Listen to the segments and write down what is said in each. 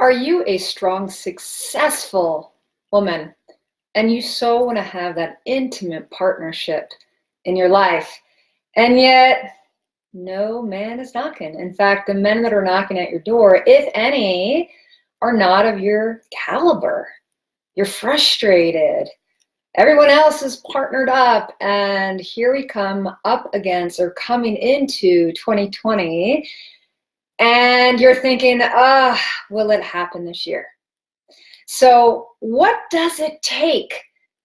Are you a strong, successful woman and you so want to have that intimate partnership in your life, and yet no man is knocking? In fact, the men that are knocking at your door, if any, are not of your caliber. You're frustrated. Everyone else is partnered up, and here we come up against or coming into 2020, and you're thinking, will it happen this year? So what does it take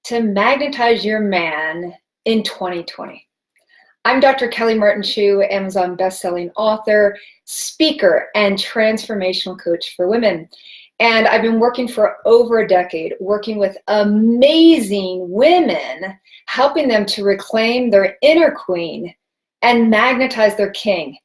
to magnetize your man in 2020? I'm Dr. Kelly MartinChew, Amazon bestselling author, speaker, and transformational coach for women. And I've been working for over a decade, working with amazing women, helping them to reclaim their inner queen and magnetize their king.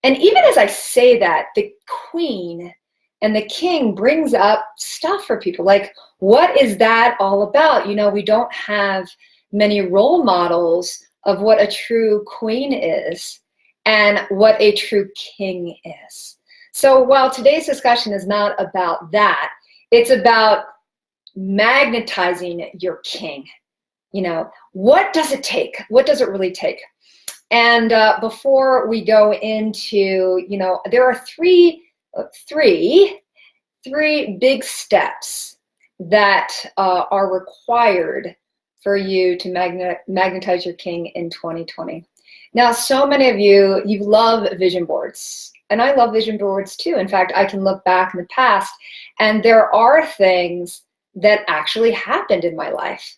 And even as I say that, the queen and the king brings up stuff for people. Like, what is that all about? You know, we don't have many role models of what a true queen is and what a true king is. So while today's discussion is not about that, it's about magnetizing your king. You know, what does it take? What does it really take? And before we go into, you know, there are three big steps that are required for you to magnetize your king in 2020. Now, so many of you love vision boards, and I love vision boards too. In fact, I can look back in the past, and there are things that actually happened in my life,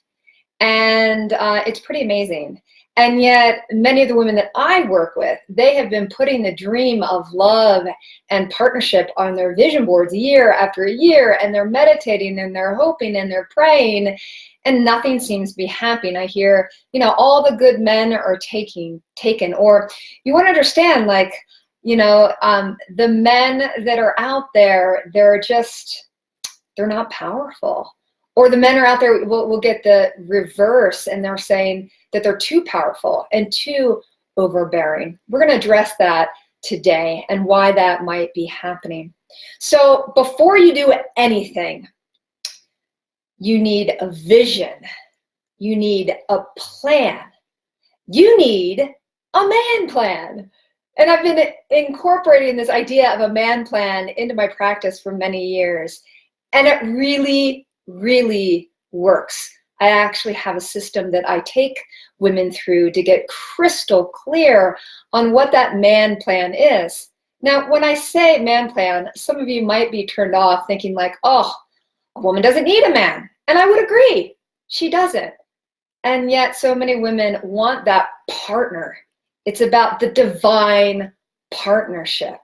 and it's pretty amazing. And yet, many of the women that I work with, they have been putting the dream of love and partnership on their vision boards year after year, and they're meditating, and they're hoping, and they're praying, and nothing seems to be happening. I hear, you know, all the good men are taken, or you want to understand, like, you know, the men that are out there, they're not powerful. Or the men are out there, we'll get the reverse, and they're saying that they're too powerful and too overbearing. We're going to address that today and why that might be happening. So before you do anything, you need a vision. You need a plan. You need a man plan. And I've been incorporating this idea of a man plan into my practice for many years. And it really works. I actually have a system that I take women through to get crystal clear on what that man plan is. Now, when I say man plan, some of you might be turned off thinking like, oh, a woman doesn't need a man. And I would agree, she doesn't. And yet so many women want that partner. It's about the divine partnership.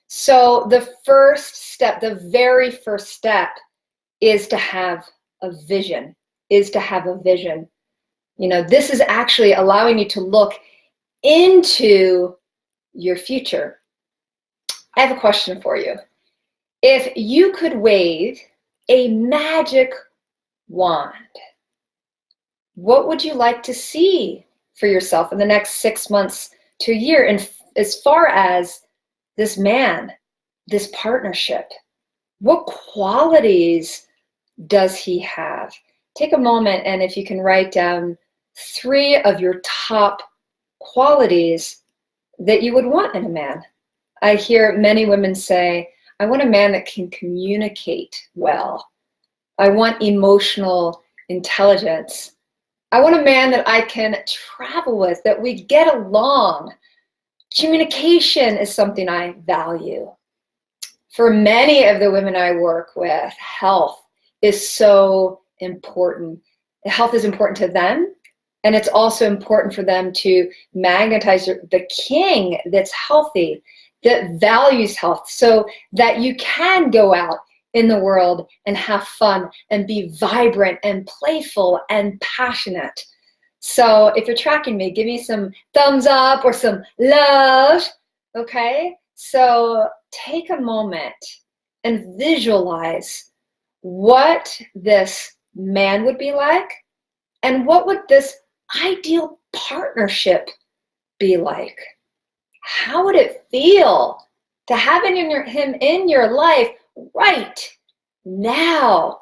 So the first step, the very first step, is to have a vision, You know, this is actually allowing you to look into your future. I have a question for you. If you could wave a magic wand, what would you like to see for yourself in the next 6 months to a year? And as far as this man, this partnership, what qualities does he have? Take a moment, and if you can write down 3 of your top qualities that you would want in a man. I hear many women say, I want a man that can communicate well. I want emotional intelligence. I want a man that I can travel with, that we get along. Communication is something I value. For many of the women I work with, health is so important. Health is important to them, and it's also important for them to magnetize the king that's healthy, that values health, so that you can go out in the world and have fun and be vibrant and playful and passionate. So if you're tracking me, give me some thumbs up or some love, okay? So take a moment and visualize what this man would be like, and what would this ideal partnership be like? How would it feel to have him in your life right now.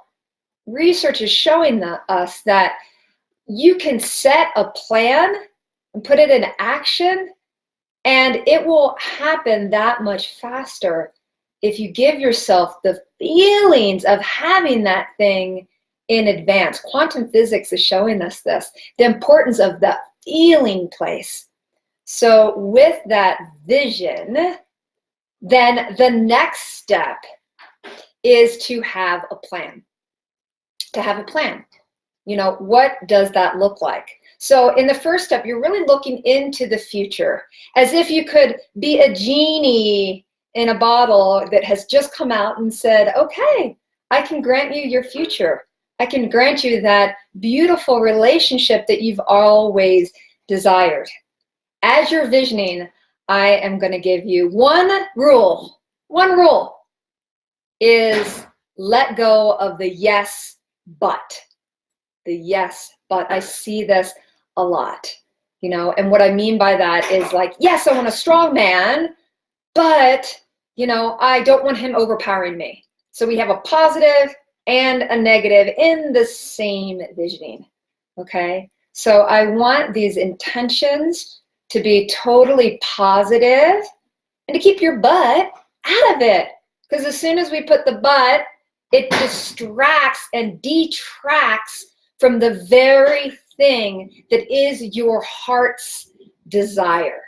Research is showing us that you can set a plan and put it in action, and it will happen that much faster if you give yourself the feelings of having that thing in advance. Quantum physics is showing us this, the importance of that feeling place. So with that vision, then the next step is to have a plan. To have a plan. You know, what does that look like? So in the first step, you're really looking into the future, as if you could be a genie in a bottle that has just come out and said, okay, I can grant you your future. I can grant you that beautiful relationship that you've always desired. As you're visioning, I am going to give you one rule. One rule is let go of the yes, but. The yes, but. I see this a lot, you know, and what I mean by that is like, yes, I want a strong man, but, you know, I don't want him overpowering me. So we have a positive and a negative in the same visioning, okay? So I want these intentions to be totally positive and to keep your butt out of it. Because as soon as we put the butt, it distracts and detracts from the very thing that is your heart's desire.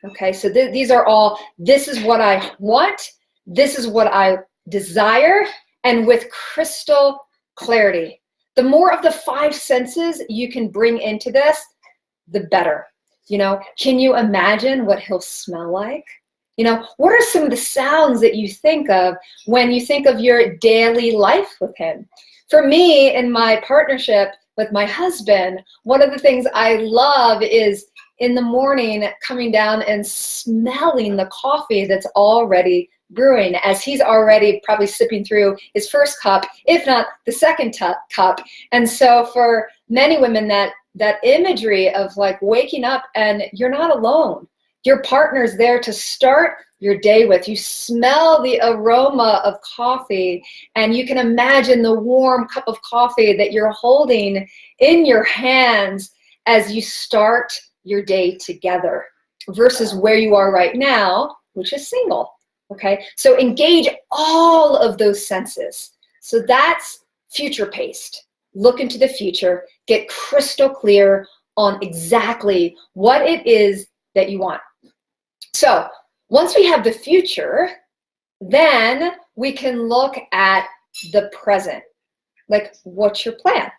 Okay, so these are all, this is what I want, this is what I desire, and with crystal clarity. The more of the five senses you can bring into this, the better. You know, can you imagine what he'll smell like? You know, what are some of the sounds that you think of when you think of your daily life with him? For me, in my partnership with my husband, one of the things I love is in the morning coming down and smelling the coffee that's already brewing, as he's already probably sipping through his first cup, if not the second cup. And so for many women, that imagery of like waking up and you're not alone. Your partner's there to start your day with. You smell the aroma of coffee, and you can imagine the warm cup of coffee that you're holding in your hands as you start your day together, versus where you are right now, which is single. Okay, so engage all of those senses. So that's future paced. Look into the future, get crystal clear on exactly what it is that you want. So once we have the future, then we can look at the present. Like, what's your plan?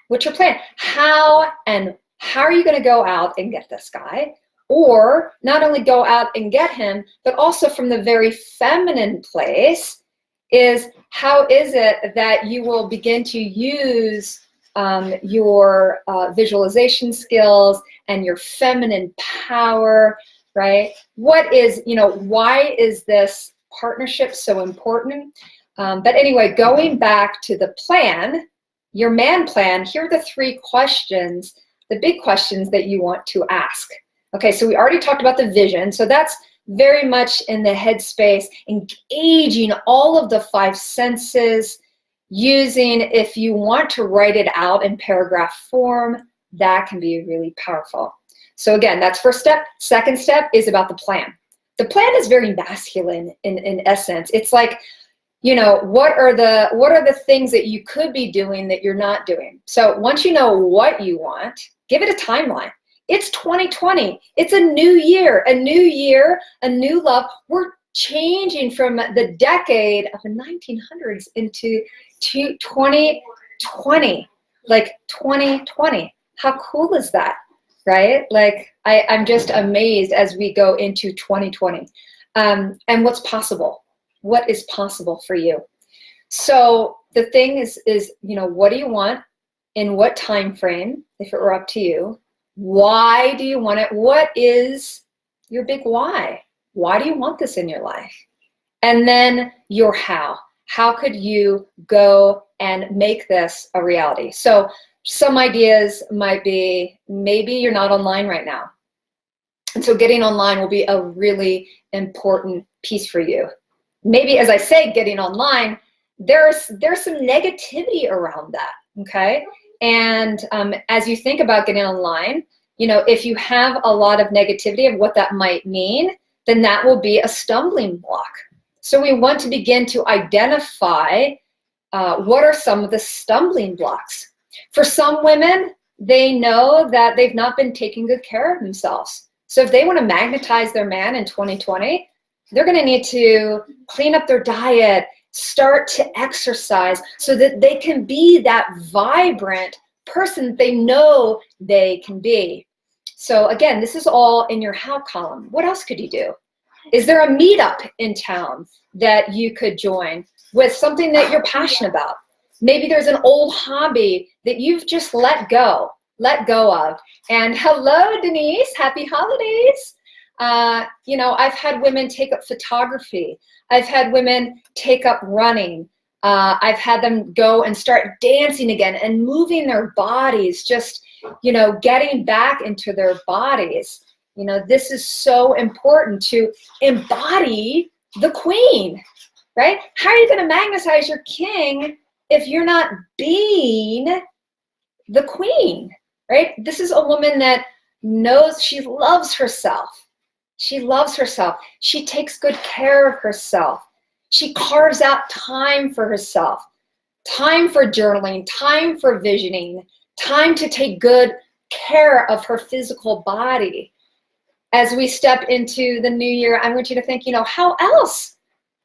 What's your plan? How are you going to go out and get this guy? Or not only go out and get him, but also from the very feminine place is how is it that you will begin to use your visualization skills and your feminine power, right? What is, you know, why is this partnership so important? But anyway, going back to the plan, your man plan, here are the three questions, the big questions that you want to ask. Okay, so we already talked about the vision. So that's very much in the headspace, engaging all of the five senses, using, if you want to write it out in paragraph form, that can be really powerful. So again, that's first step. Second step is about the plan. The plan is very masculine in essence. It's like, you know, what are the things that you could be doing that you're not doing? So once you know what you want, give it a timeline. It's 2020. It's a new year, a new love. We're changing from the decade of the 1900s into 2020, like 2020. How cool is that, right? Like I'm just amazed as we go into 2020 and what's possible. What is possible for you? So the thing is, you know, what do you want? In what time frame, if it were up to you? Why do you want it? What is your big why? Why do you want this in your life? And then your how. How could you go and make this a reality? So some ideas might be, maybe you're not online right now. And so getting online will be a really important piece for you. maybe, as I say, getting online, there's some negativity around that, okay? And as you think about getting online, you know, if you have a lot of negativity of what that might mean, then that will be a stumbling block. So we want to begin to identify what are some of the stumbling blocks. For some women, they know that they've not been taking good care of themselves. So if they want to magnetize their man in 2020, they're going to need to clean up their diet, start to exercise so that they can be that vibrant person they know they can be. So again, this is all in your how column. What else could you do? Is there a meetup in town that you could join with something that you're passionate about? Maybe there's an old hobby that you've just let go of. And hello, Denise, happy holidays. You know, I've had women take up photography. I've had women take up running. I've had them go and start dancing again and moving their bodies, just, you know, getting back into their bodies. You know, this is so important to embody the queen, right? How are you going to magnetize your king if you're not being the queen, right? This is a woman that knows she loves herself. She loves herself. She takes good care of herself. She carves out time for herself, time for journaling, time for visioning, time to take good care of her physical body. As we step into the new year, I want you to think, you know, how else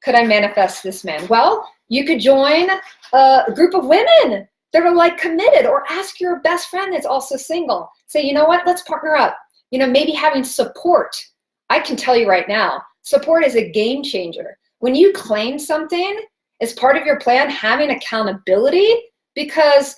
could I manifest this man? Well, you could join a group of women that are like committed, or ask your best friend that's also single. Say, you know what, let's partner up. You know, maybe having support. I can tell you right now, support is a game changer. When you claim something as part of your plan, having accountability, because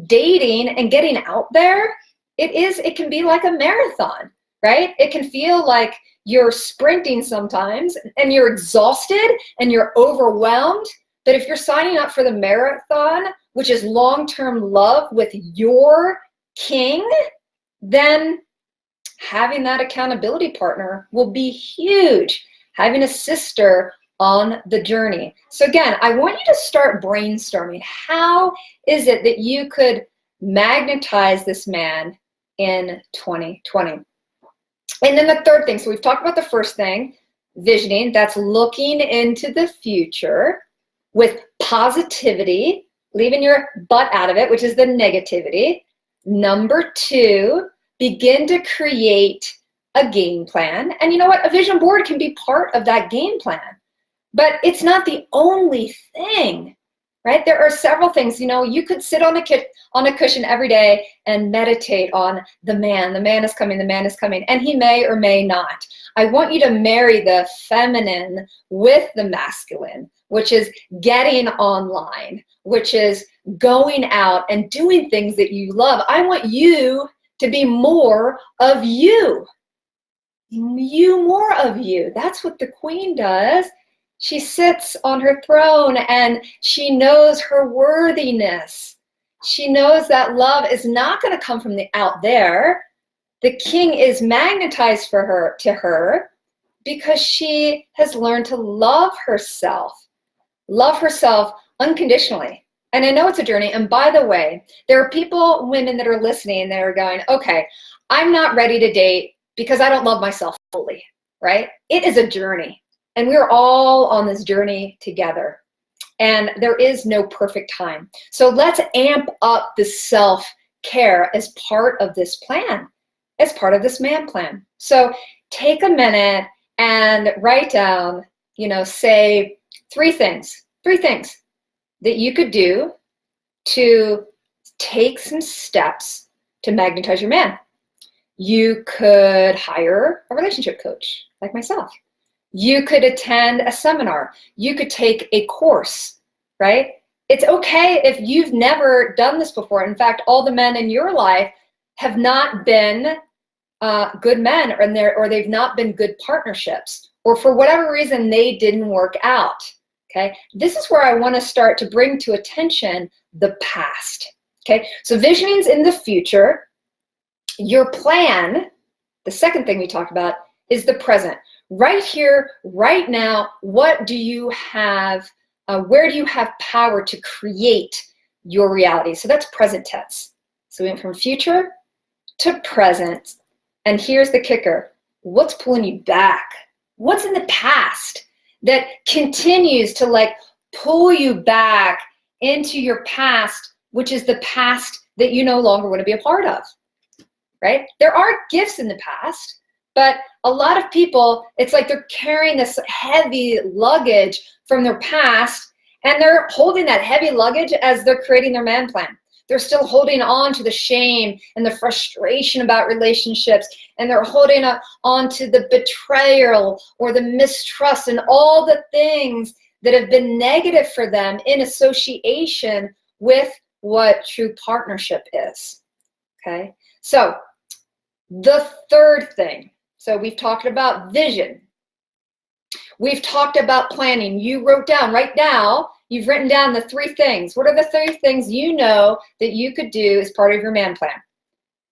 dating and getting out there, it can be like a marathon, right? It can feel like you're sprinting sometimes and you're exhausted and you're overwhelmed. But if you're signing up for the marathon, which is long-term love with your king, then having that accountability partner will be huge. Having a sister on the journey. So again, I want you to start brainstorming. How is it that you could magnetize this man in 2020? And then the third thing, so we've talked about the first thing, visioning. That's looking into the future with positivity, leaving your butt out of it, which is the negativity. Number two, begin to create a game plan. And you know what? A vision board can be part of that game plan. But it's not the only thing, right? There are several things. You know, you could sit on a cushion every day and meditate on the man. The man is coming, the man is coming. And he may or may not. I want you to marry the feminine with the masculine, which is getting online, which is going out and doing things that you love. I want you to be more of you. More of you. That's what the queen does. She sits on her throne and she knows her worthiness. She knows that love is not going to come from the out there. The king is magnetized to her because she has learned to love herself unconditionally. And I know it's a journey. And by the way, there are women that are listening that are going, okay, I'm not ready to date because I don't love myself fully, right? It is a journey. And we're all on this journey together. And there is no perfect time. So let's amp up the self-care as part of this plan, as part of this man plan. So take a minute and write down, you know, say three things that you could do to take some steps to magnetize your man. You could hire a relationship coach like myself. You could attend a seminar. You could take a course, right? It's okay if you've never done this before. In fact, all the men in your life have not been good men, or they've not been good partnerships, or for whatever reason, they didn't work out, okay? This is where I want to start to bring to attention the past, okay? So visioning's in the future. Your plan, the second thing we talked about, is the present. Right here, right now, what do you have, where do you have power to create your reality? So that's present tense. So we went from future to present. And here's the kicker. What's pulling you back? What's in the past that continues to like pull you back into your past, which is the past that you no longer want to be a part of, right? There are gifts in the past, but a lot of people, it's like they're carrying this heavy luggage from their past, and they're holding that heavy luggage as they're creating their man plan. They're still holding on to the shame and the frustration about relationships, and they're holding on to the betrayal or the mistrust and all the things that have been negative for them in association with what true partnership is, okay? So the third thing, so we've talked about vision. We've talked about planning. You wrote down right now, you've written down the 3 things. What are the 3 things you know that you could do as part of your man plan?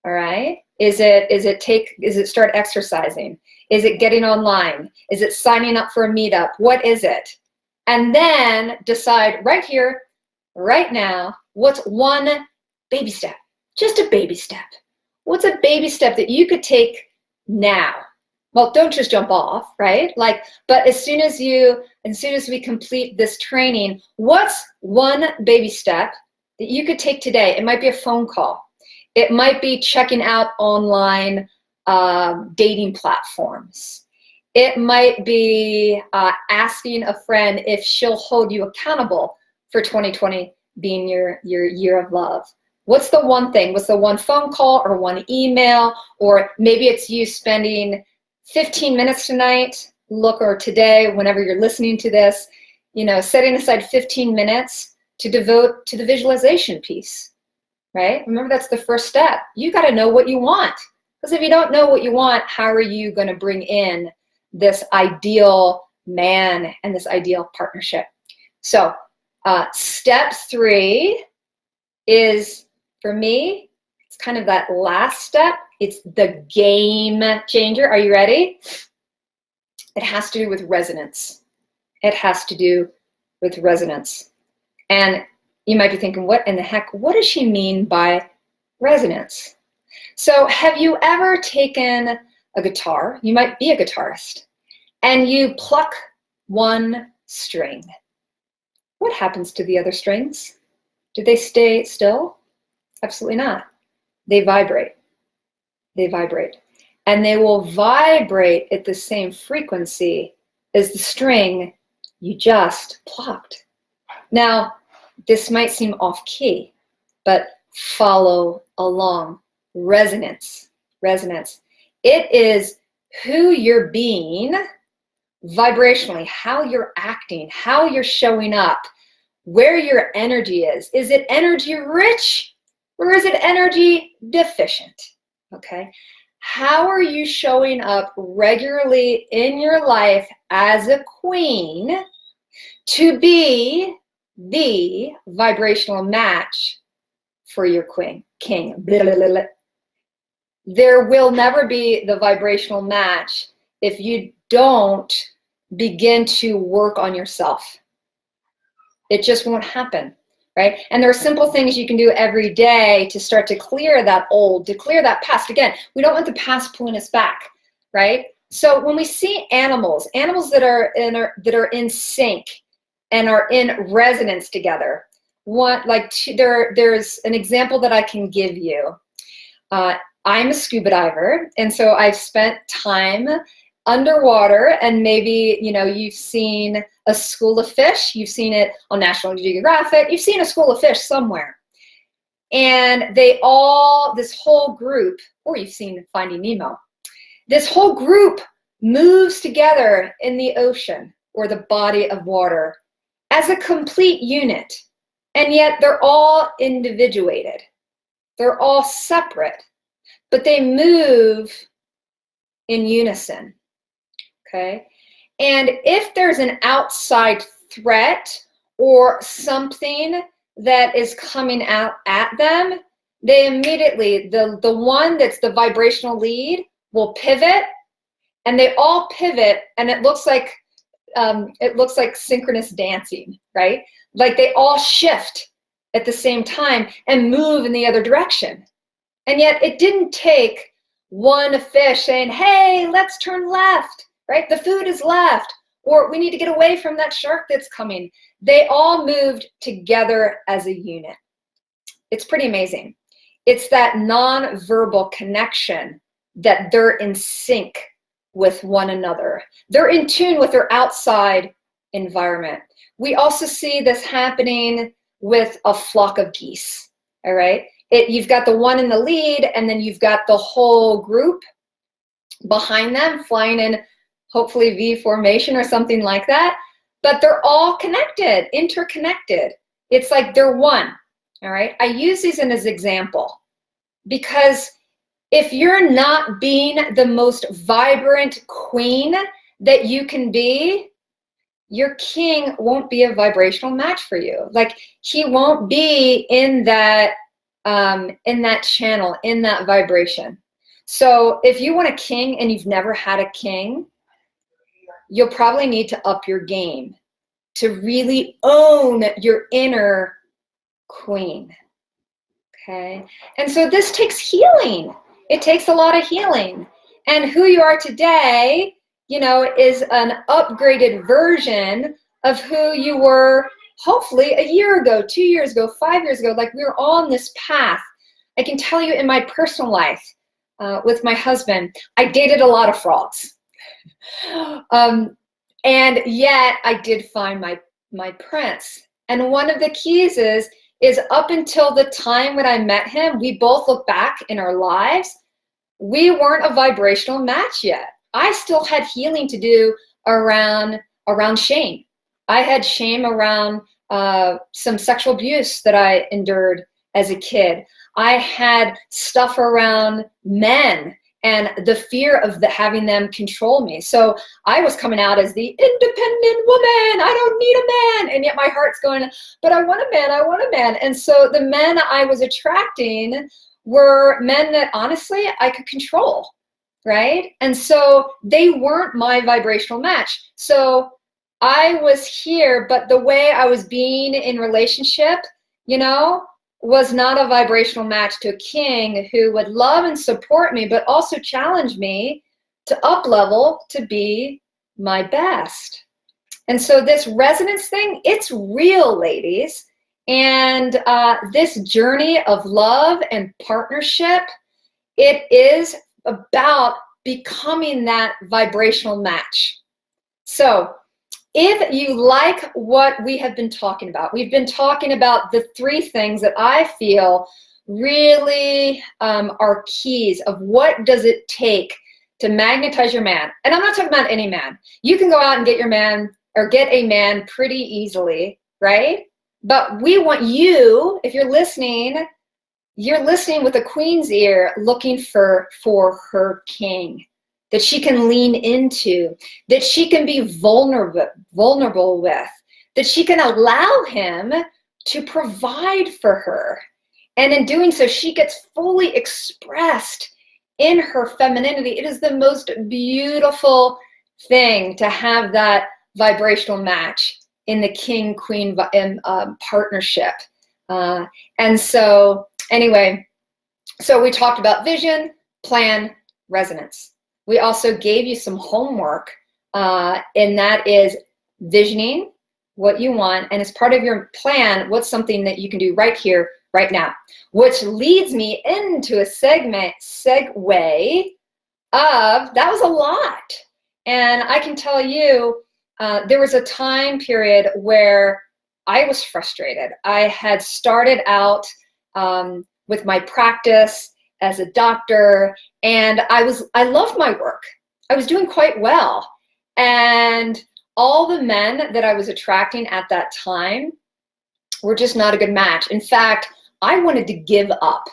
All right. Is it start exercising? Is it getting online? Is it signing up for a meetup? What is it? And then decide right here, right now, what's one baby step? Just a baby step. What's a baby step that you could take now? Well, don't just jump off, right? But as soon as we complete this training, what's one baby step that you could take today? It might be a phone call. It might be checking out online dating platforms. It might be asking a friend if she'll hold you accountable for 2020 being your year of love. What's the one thing? What's the one phone call or one email? Or maybe it's you spending 15 minutes tonight, or today, whenever you're listening to this, setting aside 15 minutes to devote to the visualization piece, right? Remember, that's the first step. You got to know what you want. Because if you don't know what you want, how are you going to bring in this ideal man and this ideal partnership? So step 3 is, for me, it's kind of that last step. It's the game changer. Are you ready? It has to do with resonance. It has to do with resonance. And you might be thinking, what in the heck, what does she mean by resonance? So have you ever taken a guitar? You might be a guitarist, and you pluck one string. What happens to the other strings? Do they stay still? Absolutely not. They vibrate. They vibrate. And they will vibrate at the same frequency as the string you just plucked. Now, this might seem off key, but follow along. Resonance. Resonance. It is who you're being vibrationally, how you're acting, how you're showing up, where your energy is. Is it energy rich or is it energy deficient? Okay. How are you showing up regularly in your life as a queen to be the vibrational match for your king? Blah, blah, blah, blah. There will never be the vibrational match if you don't begin to work on yourself. It just won't happen, right? And there are simple things you can do every day to start to clear that old, to clear that past. Again, we don't want the past pulling us back, right? So when we see animals that are in sync and are in resonance together, there's an example that I can give you. I'm a scuba diver, and so I've spent time underwater, and maybe you've seen a school of fish. You've seen it on National Geographic. You've seen a school of fish somewhere, and this whole group, or you've seen Finding Nemo. This whole group moves together in the ocean or the body of water as a complete unit, and yet they're all individuated. They're all separate, but they move in unison. Okay. And if there's an outside threat or something that is coming out at them, they immediately, the one that's the vibrational lead will pivot and they all pivot, and it looks like synchronous dancing, right? Like they all shift at the same time and move in the other direction. And yet it didn't take one fish saying, hey, let's turn left, right? The food is left, or we need to get away from that shark that's coming. They all moved together as a unit. It's pretty amazing. It's that non-verbal connection that they're in sync with one another. They're in tune with their outside environment. We also see this happening with a flock of geese, all right? You've got the one in the lead, and then you've got the whole group behind them flying in, hopefully V formation or something like that, but they're all connected, interconnected. It's like they're one, all right? I use these as an example because if you're not being the most vibrant queen that you can be, your king won't be a vibrational match for you. Like he won't be in that channel, in that vibration. So if you want a king and you've never had a king, you'll probably need to up your game to really own your inner queen. Okay. And so this takes healing. It takes a lot of healing. And who you are today, you know, is an upgraded version of who you were hopefully a year ago, 2 years ago, 5 years ago. Like we're on this path. I can tell you in my personal life with my husband, I dated a lot of frogs. And yet I did find my prince. And one of the keys is up until the time when I met him, we both look back in our lives, we weren't a vibrational match yet. I still had healing to do around shame. I had shame around some sexual abuse that I endured as a kid. I had stuff around men and the fear of having them control me. So I was coming out as the independent woman. I don't need a man. And yet my heart's going, but I want a man, I want a man. And so the men I was attracting were men that honestly I could control, right? And so they weren't my vibrational match. So I was here, but the way I was being in relationship, you know, was not a vibrational match to a king who would love and support me, but also challenge me to up level to be my best. And so this resonance thing, it's real, ladies. And this journey of love and partnership, it is about becoming that vibrational match. So if you like what we have been talking about, we've been talking about the 3 things that I feel really are keys of what does it take to magnetize your man. And I'm not talking about any man. You can go out and get your man or get a man pretty easily, right? But we want you, if you're listening with a queen's ear looking for her king that she can lean into, that she can be vulnerable with, that she can allow him to provide for her. And in doing so, she gets fully expressed in her femininity. It is the most beautiful thing to have that vibrational match in the king-queen partnership. And so anyway, so we talked about vision, plan, resonance. We also gave you some homework, and that is visioning what you want, and as part of your plan, what's something that you can do right here, right now, which leads me into a segue of, that was a lot. And I can tell you, there was a time period where I was frustrated. I had started out with my practice as a doctor, and I loved my work. I was doing quite well. And all the men that I was attracting at that time were just not a good match. In fact, I wanted to give up.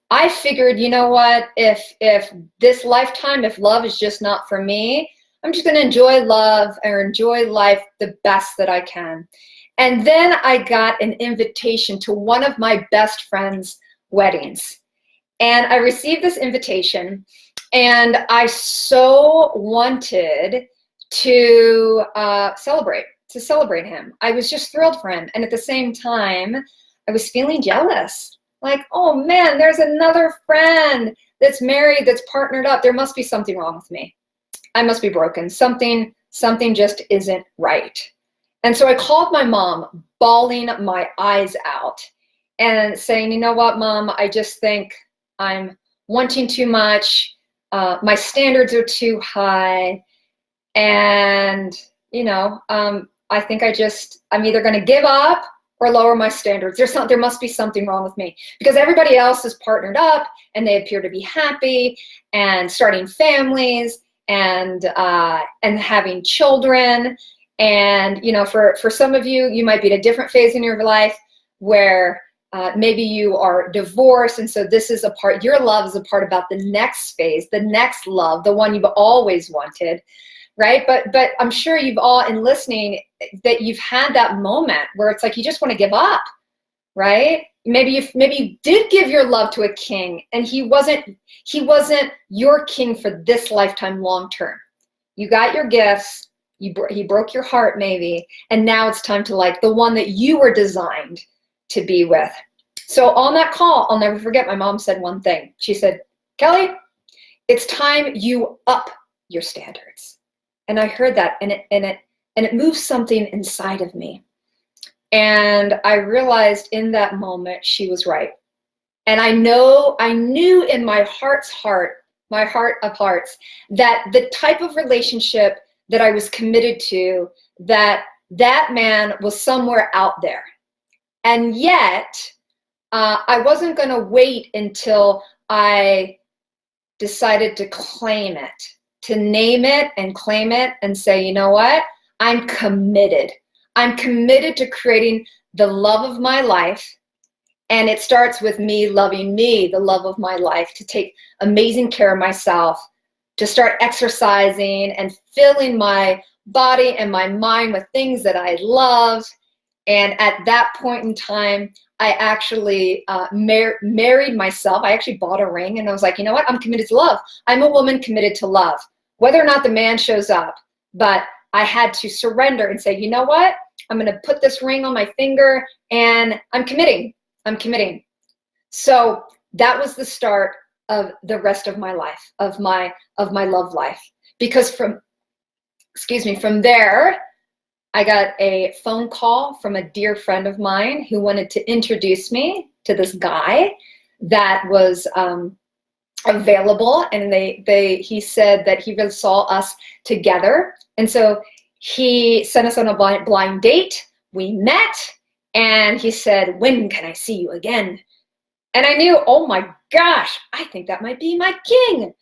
I figured, you know what, if this lifetime, if love is just not for me, I'm just gonna enjoy love or enjoy life the best that I can. And then I got an invitation to one of my best friend's weddings. And I received this invitation, And I so wanted to celebrate him. I was just thrilled for him. And at the same time, I was feeling jealous. Like, oh man, there's another friend that's married, that's partnered up. There must be something wrong with me. I must be broken. Something just isn't right. And so I called my mom, bawling my eyes out and saying, you know what, Mom, I just think I'm wanting too much. My standards are too high. And, I think I'm either going to give up or lower my standards. There must be something wrong with me, because everybody else is partnered up and they appear to be happy and starting families and having children. And, for some of you, you might be at a different phase in your life where maybe you are divorced. And so this is your love is a part about the next phase, the next love, the one you've always wanted. Right. But I'm sure you've all, in listening, that you've had that moment where it's like you just want to give up. Right. Maybe you did give your love to a king and he wasn't your king for this lifetime long term. You got your gifts. He broke your heart maybe. And now it's time to like the one that you were designed to be with. So on that call, I'll never forget, my mom said one thing. She said, Kelly, it's time you up your standards. And I heard that, and it moved something inside of me. And I realized in that moment she was right. And I knew in my heart of hearts, that the type of relationship that I was committed to, that man was somewhere out there. And yet, I wasn't going to wait until I decided to claim it, to name it and claim it and say, you know what? I'm committed. I'm committed to creating the love of my life. And it starts with me loving me, the love of my life, to take amazing care of myself, to start exercising and filling my body and my mind with things that I love. And at that point in time, I actually married myself. I actually bought a ring and I was like, you know what? I'm committed to love. I'm a woman committed to love, whether or not the man shows up. But I had to surrender and say, you know what? I'm going to put this ring on my finger and I'm committing. So that was the start of the rest of my life, of my love life. Because from there, I got a phone call from a dear friend of mine who wanted to introduce me to this guy that was available, and he said that he really saw us together, and so he sent us on a blind date. We met, and he said, "When can I see you again?" And I knew, oh my gosh, I think that might be my king.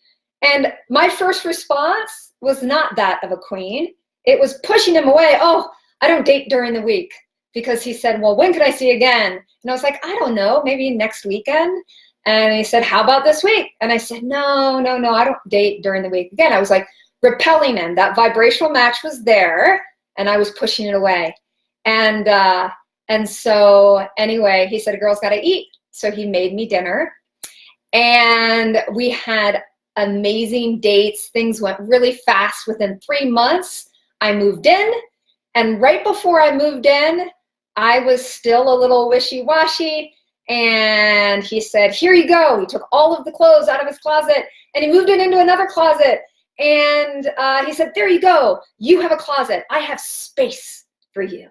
And my first response was not that of a queen. It was pushing him away. Oh, I don't date during the week, because he said, well, when can I see you again? And I was like, I don't know, maybe next weekend. And he said, how about this week? And I said, no, I don't date during the week. Again, I was like repelling him. That vibrational match was there and I was pushing it away. And so anyway, he said, a girl's got to eat. So he made me dinner and we had amazing dates. Things went really fast. Within 3 months, I moved in. And right before I moved in, I was still a little wishy-washy. And he said, here you go. He took all of the clothes out of his closet and he moved it into another closet. And he said, there you go. You have a closet. I have space for you.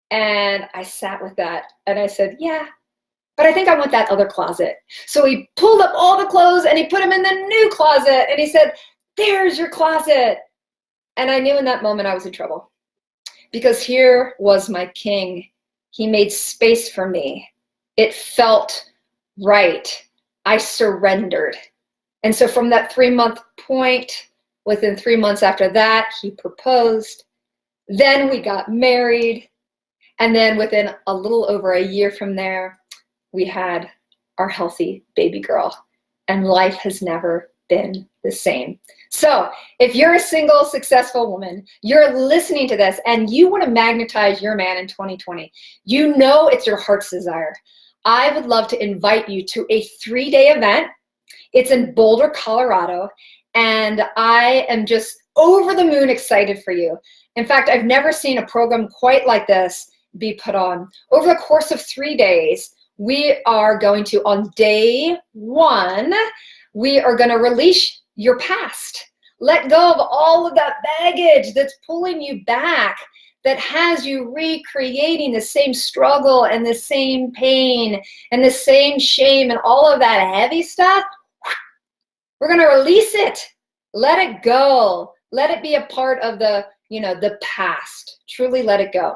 And I sat with that and I said, yeah, but I think I want that other closet. So he pulled up all the clothes and he put them in the new closet. And he said, there's your closet. And I knew in that moment I was in trouble, because here was my king. He made space for me. It felt right. I surrendered. And so from that 3-month point, within 3 months after that, he proposed. Then we got married. And then within a little over a year from there, we had our healthy baby girl. And life has never been the same. So if you're a single, successful woman, you're listening to this and you want to magnetize your man in 2020, you know it's your heart's desire. I would love to invite you to a 3-day event. It's in Boulder, Colorado, and I am just over the moon excited for you. In fact, I've never seen a program quite like this be put on. Over the course of 3 days, we are going to, on day 1, we are going to release your past. Let go of all of that baggage that's pulling you back, that has you recreating the same struggle and the same pain and the same shame and all of that heavy stuff. We're going to release it. Let it go. Let it be a part of the, the past. Truly let it go.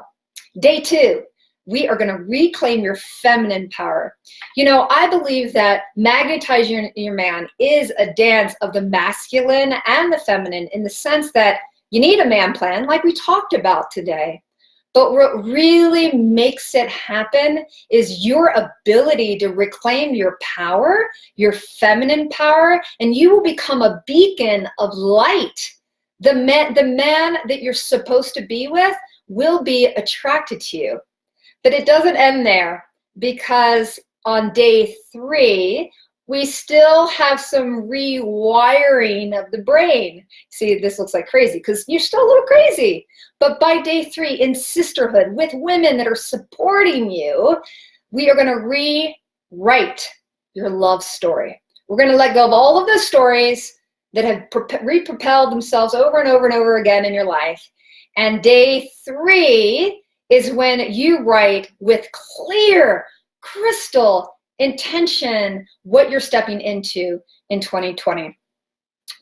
Day 2, we are going to reclaim your feminine power. I believe that Magnetizing Your Man is a dance of the masculine and the feminine, in the sense that you need a man plan, like we talked about today. But what really makes it happen is your ability to reclaim your power, your feminine power, and you will become a beacon of light. The man that you're supposed to be with will be attracted to you. But it doesn't end there, because on day 3, we still have some rewiring of the brain. See, this looks like crazy because you're still a little crazy. But by day 3, in sisterhood with women that are supporting you, we are going to rewrite your love story. We're going to let go of all of those stories that have re-propelled themselves over and over and over again in your life. And day 3 is when you write with clear, crystal intention what you're stepping into in 2020.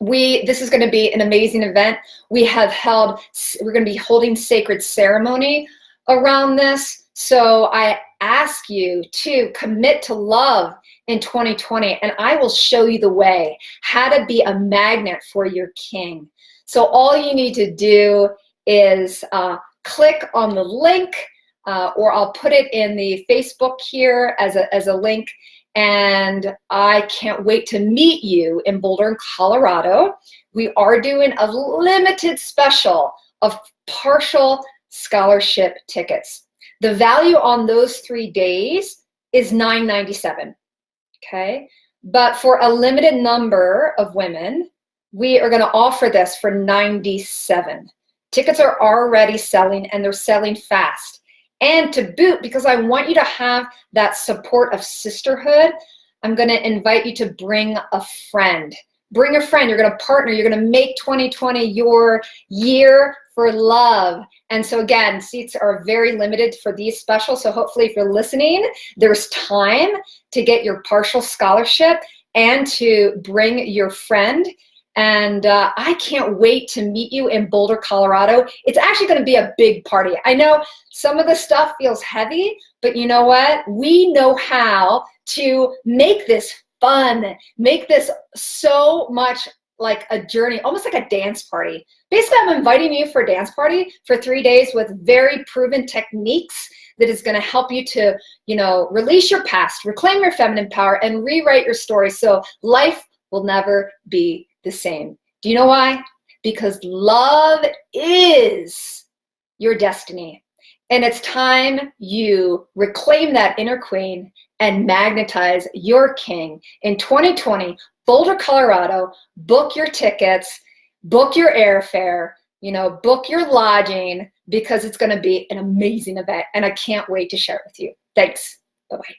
This is going to be an amazing event. We're going to be holding sacred ceremony around this. So I ask you to commit to love in 2020, and I will show you the way, how to be a magnet for your king. So all you need to do is click on the link, or I'll put it in the Facebook here as a link. And I can't wait to meet you in Boulder, Colorado. We are doing a limited special of partial scholarship tickets. The value on those 3 days is $9.97, okay? But for a limited number of women, we are going to offer this for $97. Tickets are already selling, and they're selling fast. And to boot, because I want you to have that support of sisterhood, I'm going to invite you to bring a friend. Bring a friend. You're going to partner. You're going to make 2020 your year for love. And so again, seats are very limited for these specials. So hopefully if you're listening, there's time to get your partial scholarship and to bring your friend. And I can't wait to meet you in Boulder, Colorado. It's actually going to be a big party. I know some of the stuff feels heavy, but you know what? We know how to make this fun, make this so much like a journey, almost like a dance party. Basically, I'm inviting you for a dance party for 3 days with very proven techniques that is going to help you to, release your past, reclaim your feminine power, and rewrite your story so life will never be the same. Do you know why? Because love is your destiny. And it's time you reclaim that inner queen and magnetize your king in 2020, Boulder, Colorado. Book your tickets, book your airfare, book your lodging, because it's going to be an amazing event. And I can't wait to share it with you. Thanks. Bye-bye.